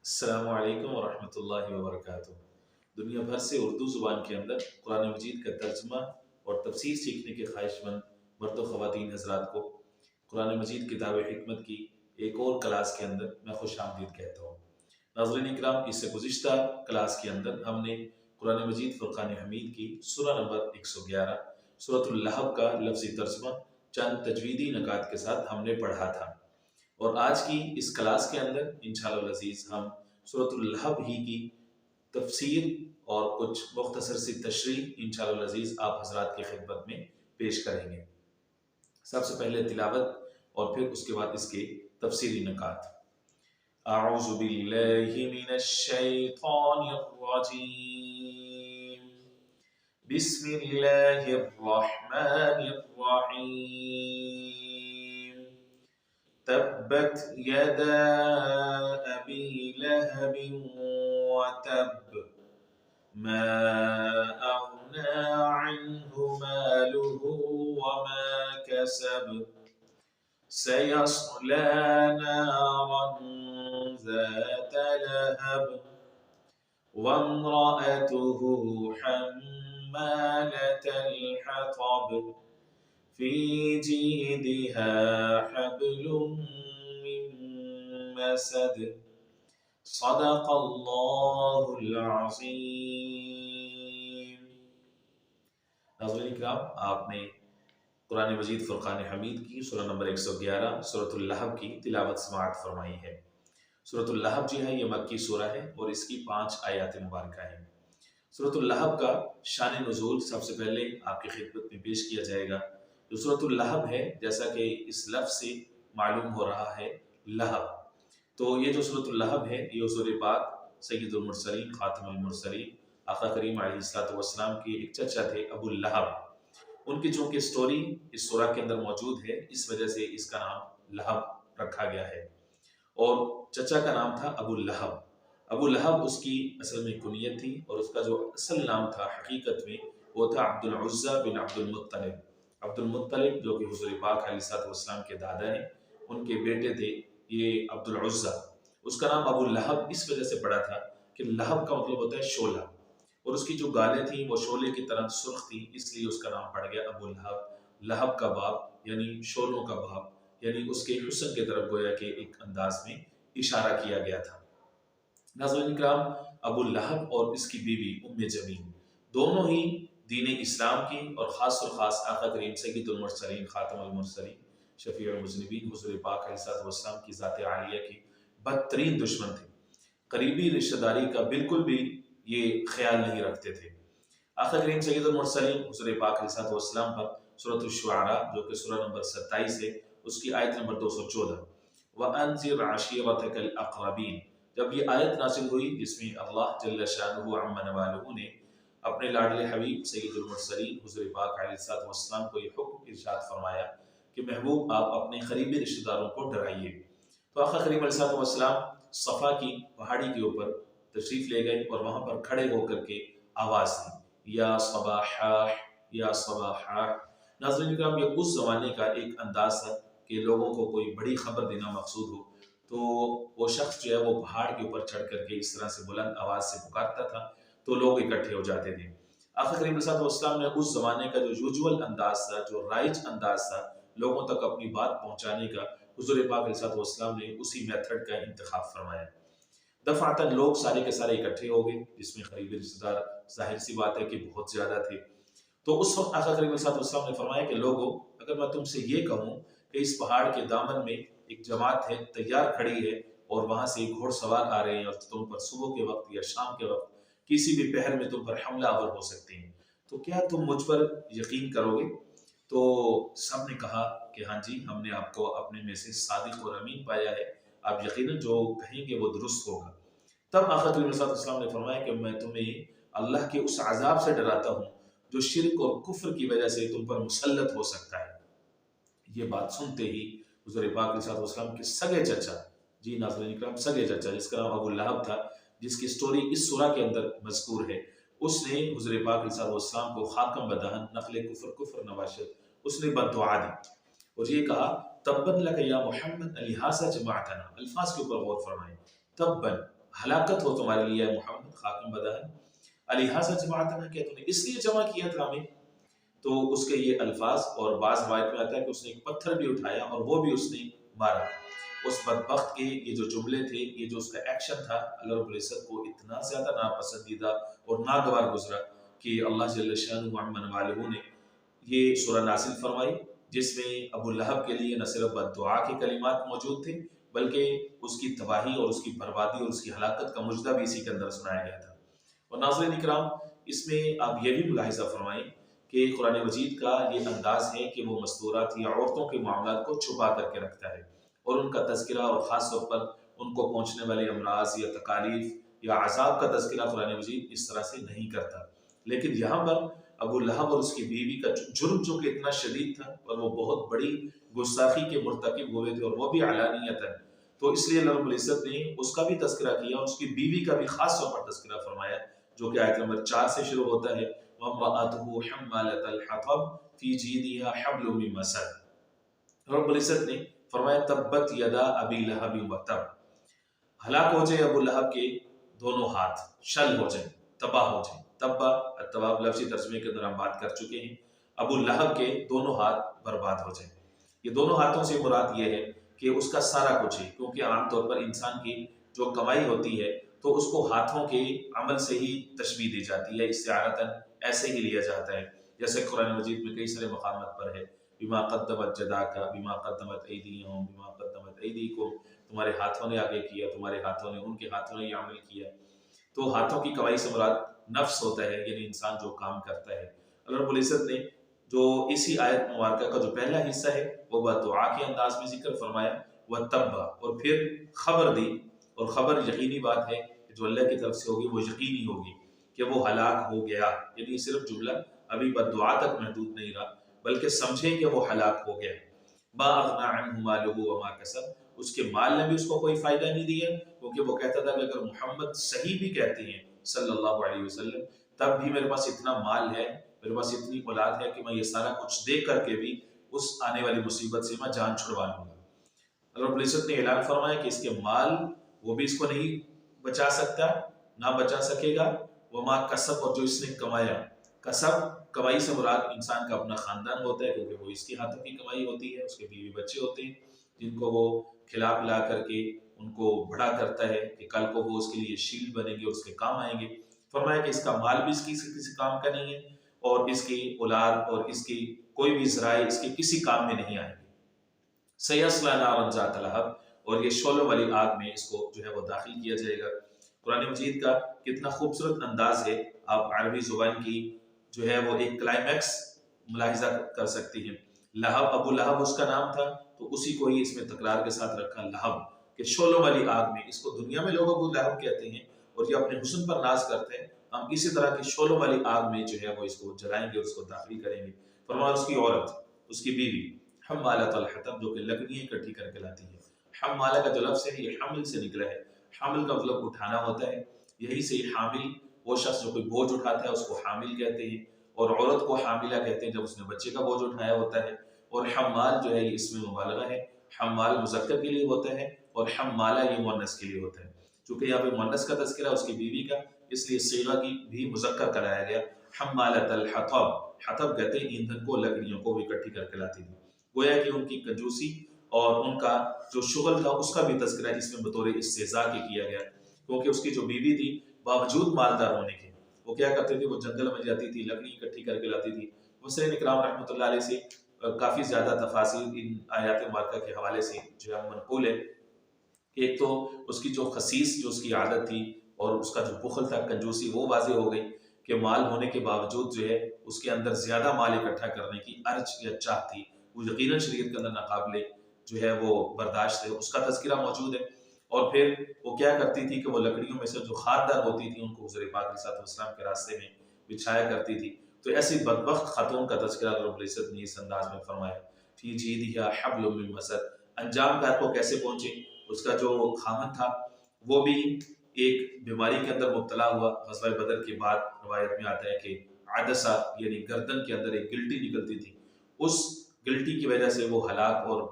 السلام علیکم ورحمۃ اللہ وبرکاتہ۔ دنیا بھر سے اردو زبان کے اندر قرآن مجید کا ترجمہ اور تفسیر سیکھنے کے خواہش مند مرد و خواتین حضرات کو قرآن مجید کتاب حکمت کی ایک اور کلاس کے اندر میں خوش آمدید کہتا ہوں۔ ناظرین اکرام، اس سے گزشتہ کلاس کے اندر ہم نے قرآن مجید فرقان حمید کی سورہ نمبر 111 سورۃ اللہب کا لفظی ترجمہ چند تجویدی نکات کے ساتھ ہم نے پڑھا تھا، اور آج کی اس کلاس کے اندر انشاءاللہ العزیز ہم سورۃ اللہب ہی کی تفسیر اور کچھ مختصر سی تشریح انشاءاللہ العزیز آپ حضرات کی خدمت میں پیش کریں گے۔ سب سے پہلے تلاوت اور پھر اس کے بعد اس کے تفسیری نکات۔ اعوذ باللہ من الشیطان الرجیم، بسم اللہ الرحمن الرحیم۔ تبت يدا أبي لهب وتب ما أغنى عنه ماله وما كسب سيصلى نارا ذات لهب وامرأته حمالة الحطب في جيدها حبل من مسد صدق اللہ العظیم۔ ناظرین اکرام، آپ نے قرآن مجید فرقان حمید کی سورہ نمبر 111 سورۃ اللہب کی تلاوت سماعت فرمائی ہے۔ سورۃ اللہب جو ہے یہ مکی سورہ ہے اور اس کی 5 آیات مبارکہ ہیں۔ سورۃ اللہب کا شان نزول سب سے پہلے آپ کی خدمت میں پیش کیا جائے گا۔ جو سورۃ اللہب ہے، جیسا کہ اس لفظ سے معلوم ہو رہا ہے لہب، تو یہ جو سورۃ اللہب ہے یہ حضور پاک سید المرسلین خاتم المرسلین آقا کریم علیہ السلام کے ایک چچا تھے ابو لہب، ان کی چونکہ سٹوری اس سورہ کے اندر موجود ہے، اس وجہ سے اس کا نام لہب رکھا گیا ہے، اور چچا کا نام تھا ابو لہب۔ ابو لہب اس کی اصل میں کنیت تھی، اور اس کا جو اصل نام تھا حقیقت میں وہ تھا عبد العزیٰ بن عبد المطلب۔ عبد المطلب جو کہ حضور پاک علیہ السلام کے دادا ہیں، ان کے بیٹے تھے یہ عبد العزیٰ۔ اس کا نام ابو لہب اس وجہ سے پڑا تھا کہ لہب کا مطلب ہوتا ہے شعلہ، اور اس کی جو گالیں تھیں وہ شعلے کی طرح سرخ تھیں، اس لیے اس کا نام پڑ گیا ابو لہب۔ لہب کا باپ یعنی شعلوں کا باپ، یعنی اس کے حسن کی طرف گویا کہ ایک انداز میں اشارہ کیا گیا تھا۔ ناظرین کرام، ابو لہب اور اس کی بیوی ام جمیل دونوں ہی دین اسلام کی اور خاص آقا کریم سید المرسلین خاتم المرسلین شفیع المذنبین حضور پاک علیہ السلام کی ذات عالیہ کی بدترین دشمن تھے۔ قریبی رشتہ داری کا بالکل بھی یہ خیال نہیں رکھتے تھے۔ آقا کریم سید المرسلین حضور پاک علیہ السلام پر سورۃ الشعراء جو کہ سورہ نمبر 27 ہے، اس کی آیت نمبر 214 وَأَنذِرْ عَشِيرَتَكَ الْأَقْرَبِينَ، جب یہ آیت نازل ہوئی جس میں اللہ جل شانہ عم نوالہ نے اپنے لاڈلے حبیب سید المرسلین حضور پاک علیہ السلام کو یہ حکم ارشاد فرمایا کہ محبوب آپ اپنے قریبی رشتہ داروں کو ڈرائیے، تو آقا کریم علیہ السلام صفا کی پہاڑی کے اوپر تشریف لے گئے اور وہاں پر کھڑے ہو کر کے آواز دی، یا صباحا یا صباحا۔ ناظرین کرام، یہ اس زمانے کا ایک انداز تھا کہ لوگوں کو کوئی بڑی خبر دینا مقصود ہو تو وہ شخص جو ہے وہ پہاڑ کے اوپر چڑھ کر کے اس طرح سے بلند آواز سے پکارتا تھا تو لوگ اکٹھے ہو جاتے تھے۔ آقا کریم علیہ السلام نے اس زمانے کا جو یوزول انداز تھا، جو رائج انداز تھا لوگوں تک اپنی بات پہنچانے کا، حضور پاک علیہ السلام نے اسی میتھڈ کا انتخاب فرمایا۔ دفعتاً لوگ سارے کے سارے اکٹھے ہو گئے، جس میں قریبی رشتہ دار ظاہر سی بات ہے کہ بہت زیادہ تھے۔ تو اس وقت آقا کریم علیہ السلام نے فرمایا کہ لوگوں، اگر میں تم سے یہ کہوں کہ اس پہاڑ کے دامن میں ایک جماعت ہے تیار کھڑی ہے اور وہاں سے گھوڑ سوار آ رہے ہیں اور تم پر صبح کے وقت یا شام کے وقت کسی بھی پہر میں تم پر حملہ آور ہو سکتے ہیں، تو کیا تم مجھ پر یقین کرو گے؟ تو سب نے کہا کہ ہاں جی، ہم نے آپ کو اپنے میں سے صادق اور امین پایا ہے، آپ یقیناً جو کہیں گے وہ درست ہوگا۔ تب آقا کریم صلی اللہ علیہ وسلم نے فرمایا کہ میں تمہیں اللہ کے اس عذاب سے ڈراتا ہوں جو شرک اور کفر کی وجہ سے تم پر مسلط ہو سکتا ہے۔ یہ بات سنتے ہی حضور پاک علیہ السلام کے سگے چچا، جی ناظرین اکرام، سگے چچا جس کا نام ابو لہب تھا، جس کی سٹوری اس سورہ کے اندر مذکور ہے، اس نے حضور پاک علیہ السلام کو خاتم بدہن نقل کفر نواشد اس نے بد دعا دی اور یہ کہا تبن لک یا محمد لہٰذا جماعتنا۔ الفاظ کے اوپر غور فرمائیں، تبن ہلاکت ہو تمہارے لیے اے محمد، خاکم بدہن الہٰذا جماعتنا، کیا تم نے اس لیے جمع کیا تھا ہمیں؟ تو اس کے یہ الفاظ، اور بعض روایت میں آتا ہے کہ اس نے ایک پتھر بھی اٹھایا اور وہ بھی اس نے مارا۔ اس بدبخت کے یہ جو جملے تھے، یہ جو اس کا ایکشن تھا، اللہ رب العزت کو اتنا زیادہ ناپسندیدہ اور ناگوار گزرا کہ اللہ جل شانہ عمن والہ نے یہ سورہ نازل فرمائی، جس میں ابو لہب کے لیے نہ صرف بد دعا کے کلمات موجود تھے، بلکہ اس کی تباہی اور اس کی بربادی اور اس کی ہلاکت کا مجدہ بھی اسی کے اندر سنایا گیا تھا۔ اور ناظرین اکرام، اس میں آپ یہ بھی ملاحظہ فرمائیں کہ قرآن مجید کا یہ انداز ہے کہ وہ مستورات یا عورتوں کے معاملات کو چھپا کر کے رکھتا ہے، اور ان کا تذکرہ، اور خاص طور پر ان کو پہنچنے والے امراض یا تکالیف یا عذاب کا تذکرہ قرآن مجید اس طرح سے نہیں کرتا۔ لیکن یہاں پر ابو لہب اور اس کی بیوی کا جرم جو کہ اتنا شدید تھا، اور وہ بہت بڑی گستاخی کے مرتکب ہوئے تھے، اور وہ بھی علانیتاً، تو اس لیے اللہ رب العزت نے اس کا بھی تذکرہ کیا، اور اس کی بیوی کا بھی خاص طور پر تذکرہ فرمایا، جو کہ آیت نمبر 4 سے شروع ہوتا ہے، وَامْرَأَتُهُ حَمَّالَةَ الْحَطَبِ فِي جِيدِهَا حَبْلٌ مِّن مَّسَدٍ۔ رب العزت نے فرمایا تبت یدا ابی لہب وتب، ہلاک ہو جائے ابو لہب کے دونوں ہاتھ، شل ہو جائیں، تباہ ہو جائیں۔ تبا التباب لفظی ترجمے کے اندر ہم بات کر چکے ہیں، ابو لہب کے دونوں ہاتھ برباد ہو جائیں۔ یہ دونوں ہاتھوں سے مراد یہ ہے کہ اس کا سارا کچھ ہے، کیونکہ عام طور پر انسان کی جو کمائی ہوتی ہے تو اس کو ہاتھوں کے عمل سے ہی تشبیہ دی جاتی ہے، استعارتاً ایسے ہی لیا جاتا ہے، جیسے قرآن مجید میں کئی سارے مقامات پر ہے، بما قدمت جداک بما قدمت ایدیہم بما قدمت ایدیکم، تمہارے ہاتھوں نے آگے کیا، تمہارے ہاتھوں نے، ان کے ہاتھوں نے یہ عمل کیا۔ تو ہاتھوں کی کمائی سے مراد نفس ہوتا ہے، یعنی انسان جو کام کرتا ہے۔ اللہ رب العزت نے جو اسی آیت مبارکہ کا جو پہلا حصہ ہے وہ بدعا کے انداز میں ذکر فرمایا، وَتَبَّ، اور پھر خبر دی، اور خبر یقینی بات ہے کہ جو اللہ کی طرف سے ہوگی وہ یقینی ہوگی کہ وہ ہلاک ہو گیا، یعنی صرف جملہ ابھی بدعا تک محدود نہیں رہا، بلکہ سمجھیں کہ وہ ہلاک ہو گیا۔ مَا أَغْنَىٰ عَنْهُ مَالُهُ وَمَا كَسَبَ، اس کے مال نے بھی اس کو کوئی فائدہ نہیں دیا، کیونکہ وہ کہتا تھا کہ اگر محمد صحیح بھی کہتے ہیں صلی اللہ علیہ وسلم، تب بھی میرے پاس اتنا مال ہے، میرے پاس اتنی اولاد ہے کہ میں یہ سارا کچھ دے کر کے بھی اس آنے والی مصیبت سے میں جان چھڑوا لوں گا۔ اللہ رب العزت نے اعلان فرمایا کہ اس کے مال وہ بھی اس کو نہیں بچا سکتا، نہ بچا سکے گا، وما کسب، اور جو اس نے کمایا۔ کسب، کمائی سے مراد انسان کا اپنا خاندان ہوتا ہے، کیونکہ وہ اس کے ہاتھوں کی کمائی ہوتی ہے، اس کے بیوی بچے ہوتے ہیں جن کو وہ کھلا پلا کر کے ان کو بڑا کرتا ہے کہ کل کو وہ اس کے لیے شیل بنیں گے اور اس کے کام آئیں گے۔ فرمایا کہ اس کا مال بھی اس کی کسی کام کا نہیں ہے، اور اس کی اولاد اور اس کی کوئی بھی ذرائع اس کے کسی کام میں نہیں آئیں گے۔ سَيَصْلَىٰ نَارًا ذَاتَ لَهَبٍ، اور یہ شعلوں والی آگ میں اس کو جو ہے وہ داخل کیا جائے گا۔ قرآن مجید کا کتنا خوبصورت انداز ہے، آپ عربی زبان کی جو ہے وہ ایک کلائمیکس ملاحظہ کر سکتے ہیں۔ لہب، ابو لہب اس کا نام تھا، تو اسی کو ہی اس میں تکرار کے ساتھ رکھا لہب، کہ شعلوں والی آگ میں، اس کو دنیا میں لوگ ابو لہب کہتے ہیں اور یہ اپنے حسن پر ناز کرتے ہیں، ہم اسی طرح کی شعلوں والی آگ میں جو ہے وہ اس کو جلائیں گے اور اس کو داخل کریں گے۔ فرمایا اس کی عورت، اس کی بیوی، حمالۃ الحطب، جو کہ لکڑیاں اکٹھی کر کے لاتی ہے۔ حمالہ کا جو لفظ ہے یہ حمل سے نکلا ہے، حمل کا مطلب اٹھانا ہوتا ہے، یہی سے حامل وہ شخص جو کوئی بوجھ اٹھاتا ہے اس کو حامل کہتے ہیں، اور عورت کو حاملہ کہتے ہیں جب اس نے بچے کا بوجھ اٹھایا ہوتا ہے۔ اور حمال جو ہے یہ اس میں مبالغہ ہے، حمال مذکر کے لیے ہوتا ہے اور حمالہ یہ مؤنث کے لیے ہوتا ہے۔ چونکہ یہاں پہ مؤنث کا تذکرہ اس کی بیوی کا، اس لیے صیغہ کی بھی مذکر کرایا گیا، حمالۃ الحطب۔ حطب کہتے ہیں ایندھن کو، لکڑیوں کو وہ اکٹھی کر کے لاتی تھی۔ گویا کہ ان کی کنجوسی اور ان کا جو شغل تھا اس کا بھی تذکرہ اس میں بطور استہزاء کے کیا گیا، کیونکہ اس کی جو بیوی تھی باوجود مالدار ہونے کے وہ کیا کرتی تھی، وہ جنگل میں جاتی تھی، لکڑی اکٹھی کر کے لاتی تھی۔ مفسرین اکرام رحمۃ اللہ علیہ سے کافی زیادہ تفاصیل ان آیات مبارکہ کے حوالے سے جو ہے منقول ہے۔ ایک تو اس کی جو خسیس جو اس کی عادت تھی اور اس کا جو بخل تھا، کنجوسی، وہ واضح ہو گئی کہ مال ہونے کے باوجود جو ہے اس کے اندر زیادہ مال اکٹھا کرنے کی ارج یا چاہ تھی، وہ یقیناً شریعت کے اندر ناقابل جو ہے وہ برداشت ہے، اس کا تذکرہ موجود ہے۔ اور پھر وہ کیا کرتی تھی کہ وہ لکڑیوں میں سے جو خاردار ہوتی تھی ان کو حضور پاک علیہ السلام کے راستے میں بچھایا کرتی تھی۔ تو ایسی بدبخت خاتون کا تذکرہ رب العزت نے اس انداز میں فرمایا، فی جیدہا حبل من مسد۔ انجام کار کو کیسے پہنچے، اس کا جو خامن تھا وہ بھی ایک بیماری کے اندر مبتلا ہوا۔ غزوہ بدر کے بعد روایت میں آتا ہے کہ عدسہ یعنی گردن کے اندر ایک گلٹی نکلتی تھی، اس گلٹی کی وجہ سے وہ ہلاک اور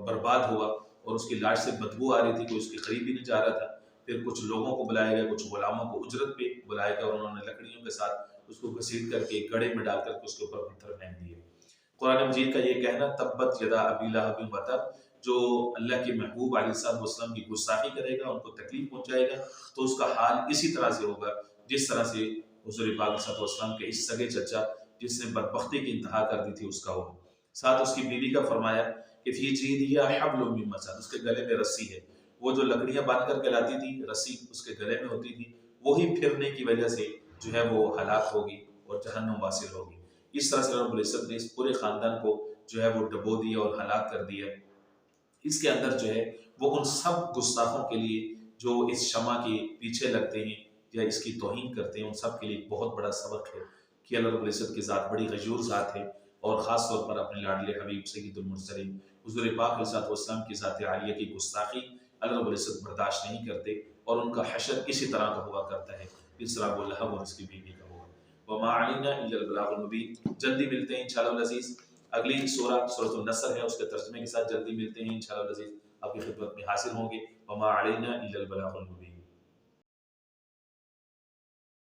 برباد ہوا، اور اس کی لاش سے بدبو آ رہی تھی، کوئی اس کے قریب بھی نہیں جا رہا تھا۔ پھر کچھ لوگوں کو بلایا گیا، کچھ غلاموں کو اجرت پہ بلایا گیا، اور انہوں نے لکڑیوں کے ساتھ اس کو گھسیٹ کر کے ایک گڑھے میں ڈال کر کے اس کے اوپر پتھر پھینک دیے۔ قرآن مجید کا یہ کہنا تبت یدا ابی لہب وتب، جو اللہ کے محبوب علیہ الصلوۃ والسلام کی گستاخی کرے گا، ان کو تکلیف پہنچائے گا، تو اس کا حال اسی طرح سے ہوگا جس طرح سے حضور پاک علیہ الصلوۃ والسلام کے اس سگے چچا جس نے بدبختی کی انتہا کر دی تھی اس کا ہو۔ ساتھ اس کی بیوی کا فرمایا کہ فی جیدہا حبل من مسد، اس کے گلے میں رسی ہے، وہ جو لکڑیاں باندھ کر کے لاتی تھی رسی اس کے گلے میں ہوتی تھی، وہی پھرنے کی وجہ سے جو ہے وہ ہلاک ہوگی اور جہنم واصل ہوگی۔ اس طرح سے رب العزت نے اس پورے خاندان کو جو ہے وہ ڈبو دیا اور ہلاک کر دیا۔ اس کے اندر جو ہے وہ ان سب گستاخوں کے لیے جو اس شمع کے پیچھے لگتے ہیں یا اس کی توہین کرتے ہیں، ان سب کے لیے ایک بہت بڑا سبق ہے کہ اللہ رب العزت کی ذات بڑی غیور ذات ہے، اور خاص طور پر اپنے لاڈلے حبیب سید المرسلین حضور پاک علیہ الصلوۃ والسلام کی ذات عالیہ کی گستاخی اللہ رب العزت برداشت نہیں کرتے، اور ان کا حشر اسی طرح کا ہوا کرتا ہے جس طرح ابو لہب اور اس کی بیوی کا ہوا۔ وما علینا الا البلاغ المبین۔ جلدی ملتے ہیں انشاءاللہ العزیز، اگلی سورہ سورۃ النصر ہے، اس کے ترجمے کے ساتھ جلدی ملتے ہیں انشاءاللہ العزیز، آپ کی خدمت میں حاضر ہوں گے۔ وما علینا الا البلاغ المبین۔